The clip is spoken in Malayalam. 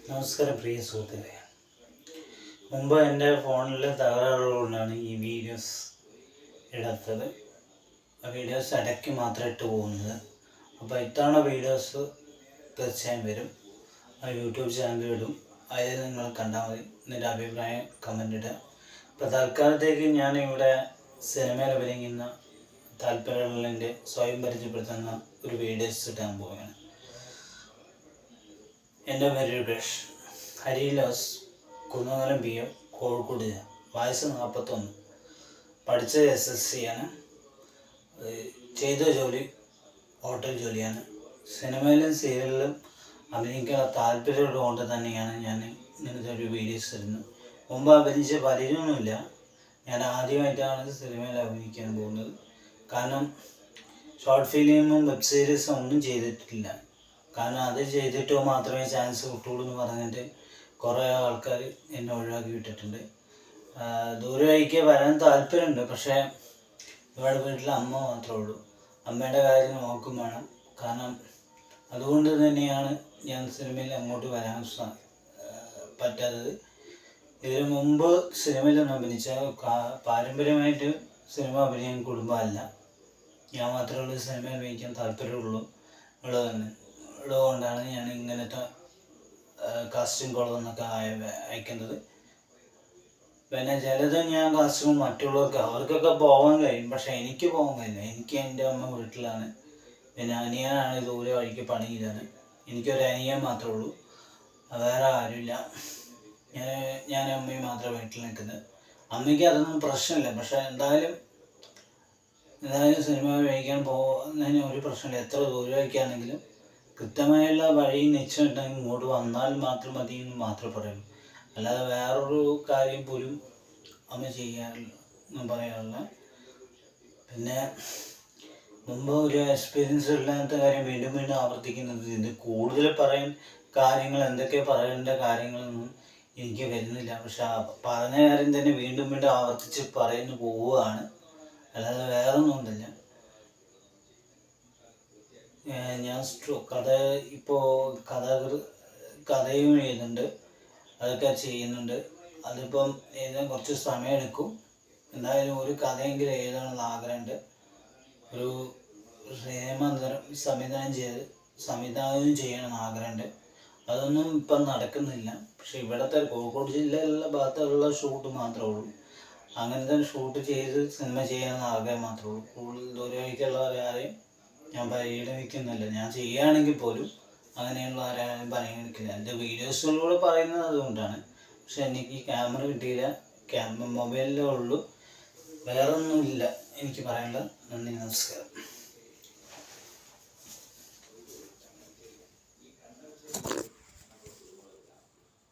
നമസ്കാരം പ്രിയ സുഹൃത്തുക്കളെ. മുമ്പ് എൻ്റെ ഫോണിൽ തകരാറുകൊണ്ടാണ് ഈ വീഡിയോസ് ഇടാത്തത്. വീഡിയോസ് ഇടയ്ക്ക് മാത്രം ഇട്ട് പോകുന്നത്. അപ്പോൾ ഇത്തവണ വീഡിയോസ് തീർച്ചയായും വരും. യൂട്യൂബ് ചാനലിൽ ഇടും. അതിൽ നിങ്ങൾ കണ്ടാൽ മതി. എന്നിട്ട് അഭിപ്രായം കമൻ്റ് ഇടുക. ഇപ്പോൾ തൽക്കാലത്തേക്ക് ഞാൻ ഇവിടെ സിനിമയിൽ അഭിനയിക്കുന്ന താല്പര്യമുള്ളതിൻ്റെ സ്വയം പരിചയപ്പെടുത്തുന്ന ഒരു വീഡിയോസ് ഇടാൻ പോവുകയാണ്. എൻ്റെ പേര് രൂപേഷ്. Harilas, Kunnamangalam P M, Kozhikode. വയസ്സ് 41. പഠിച്ചത് SSC ആണ്. ചെയ്ത ജോലി ഹോട്ടൽ ജോലിയാണ്. സിനിമയിലും സീരിയലിലും അഭിനയിക്കാനുള്ള താല്പര്യമുള്ളത് കൊണ്ട് തന്നെയാണ് ഞാൻ ഇങ്ങനത്തെ ഒരു വീഡിയോസ് ഇടുന്നത്. മുമ്പ് അഭിനയിച്ച പരിചയമൊന്നുമില്ല. ഞാൻ ആദ്യമായിട്ടാണ് സിനിമയിൽ അഭിനയിക്കാൻ പോകുന്നത്. കാരണം ഷോർട്ട് ഫിലിമും വെബ് സീരീസും ഒന്നും ചെയ്തിട്ടില്ല. കാരണം അത് ചെയ്തിട്ടോ മാത്രമേ ചാൻസ് കിട്ടുള്ളൂ എന്ന് പറഞ്ഞിട്ട് കുറേ ആൾക്കാർ എന്നെ ഒഴിവാക്കി വിട്ടിട്ടുണ്ട്. ദൂരേക്ക് വരാൻ താല്പര്യമുണ്ട്. പക്ഷേ ഇവിടെ വീട്ടിൽ അമ്മ മാത്രമേ ഉള്ളൂ. അമ്മയുടെ കാര്യം നോക്കും വേണം. കാരണം അതുകൊണ്ട് തന്നെയാണ് ഞാൻ സിനിമയിൽ അങ്ങോട്ട് വരാൻ പറ്റാത്തത്. ഇതിനു മുമ്പ് സിനിമയിലൊന്നും അഭിനയിച്ച പാരമ്പര്യമായിട്ട് സിനിമ അഭിനയം കുടുംബമല്ല. ഞാൻ മാത്രമേ ഉള്ളൂ സിനിമ അഭിനയിക്കാൻ താല്പര്യമുള്ളൂ ഉള്ളതുകൊണ്ടാണ് ഞാൻ ഇങ്ങനത്തെ കാസ്റ്റിംഗ് കോളൊന്നൊക്കെ അയക്കുന്നത്. പിന്നെ ചിലത് ഞാൻ കാസ്റ്റിംഗ് മറ്റുള്ളവർക്ക് അവർക്കൊക്കെ പോകാൻ കഴിയും. പക്ഷേ എനിക്ക് പോകാൻ കഴിയില്ല. എനിക്ക് എൻ്റെ അമ്മ വീട്ടിലാണ്. പിന്നെ അനിയനാണ് ദൂരെ വഴിക്ക് പണി ചെയ്താണ്. എനിക്കൊരു അനിയൻ മാത്രമേ ഉള്ളൂ. വേറെ ആരുമില്ല. ഞാൻ അമ്മയും മാത്രമേ വീട്ടിൽ നിൽക്കുന്നത്. അമ്മയ്ക്ക് അതൊന്നും പ്രശ്നമില്ല. പക്ഷേ എന്തായാലും സിനിമ കഴിക്കാൻ പോകുന്നതിന് ഒരു പ്രശ്നമില്ല. എത്ര ദൂരേക്കാണെങ്കിലും കൃത്യമായുള്ള വഴി നിശ്ചയമുണ്ടെങ്കിൽ ഇങ്ങോട്ട് വന്നാൽ മാത്രം മതി എന്ന് മാത്രമേ പറയുള്ളൂ. അല്ലാതെ വേറൊരു കാര്യം പോലും അമ്മ ചെയ്യാറില്ല പറയാറില്ല. പിന്നെ മുമ്പ് ഒരു എക്സ്പീരിയൻസ് ഇല്ലാത്ത കാര്യം വീണ്ടും വീണ്ടും ആവർത്തിക്കുന്നത്. ഇത് കൂടുതൽ കാര്യങ്ങൾ എന്തൊക്കെ പറയേണ്ട കാര്യങ്ങളൊന്നും എനിക്ക് വരുന്നില്ല. പക്ഷെ പറഞ്ഞ കാര്യം തന്നെ വീണ്ടും വീണ്ടും ആവർത്തിച്ച് പറയുന്നു പോവുകയാണ്. അല്ലാതെ വേറൊന്നും ഉണ്ടല്ല. ഞാൻ ഇപ്പോൾ കഥയും എഴുതുന്നുണ്ട്. അതൊക്കെ ചെയ്യുന്നുണ്ട്. അതിപ്പം എഴുതാൻ കുറച്ച് സമയമെടുക്കും. എന്തായാലും ഒരു കഥയെങ്കിലും എഴുതാനുള്ള ആഗ്രഹമുണ്ട്. ഒരു സിനിമ സംവിധാനം ചെയ്യണമെന്ന് ആഗ്രഹമുണ്ട്. അതൊന്നും ഇപ്പം നടക്കുന്നില്ല. പക്ഷെ ഇവിടുത്തെ കോഴിക്കോട് ജില്ലയിലുള്ള ഭാഗത്തുള്ള ഷൂട്ട് മാത്രമേ ഉള്ളൂ. അങ്ങനത്തെ ഷൂട്ട് ചെയ്ത് സിനിമ ചെയ്യാമെന്ന് ആഗ്രഹം മാത്രമേ ഉള്ളൂ. കൂടുതൽ ദൂരേക്കുള്ളവരാരെയും ഞാൻ പരിഗണിക്കുന്നില്ല. ഞാൻ ചെയ്യുകയാണെങ്കിൽ പോലും അങ്ങനെയുള്ള ആരെയും പരിഗണിക്കില്ല. എൻ്റെ വീഡിയോസിലൂടെ പറയുന്നത് അതുകൊണ്ടാണ്. പക്ഷെ എനിക്ക് ക്യാമറ കിട്ടിയില്ല. മൊബൈലിലേ ഉള്ളൂ. വേറൊന്നുമില്ല എനിക്ക് പറയാനുള്ളത്. നന്ദി, നമസ്കാരം.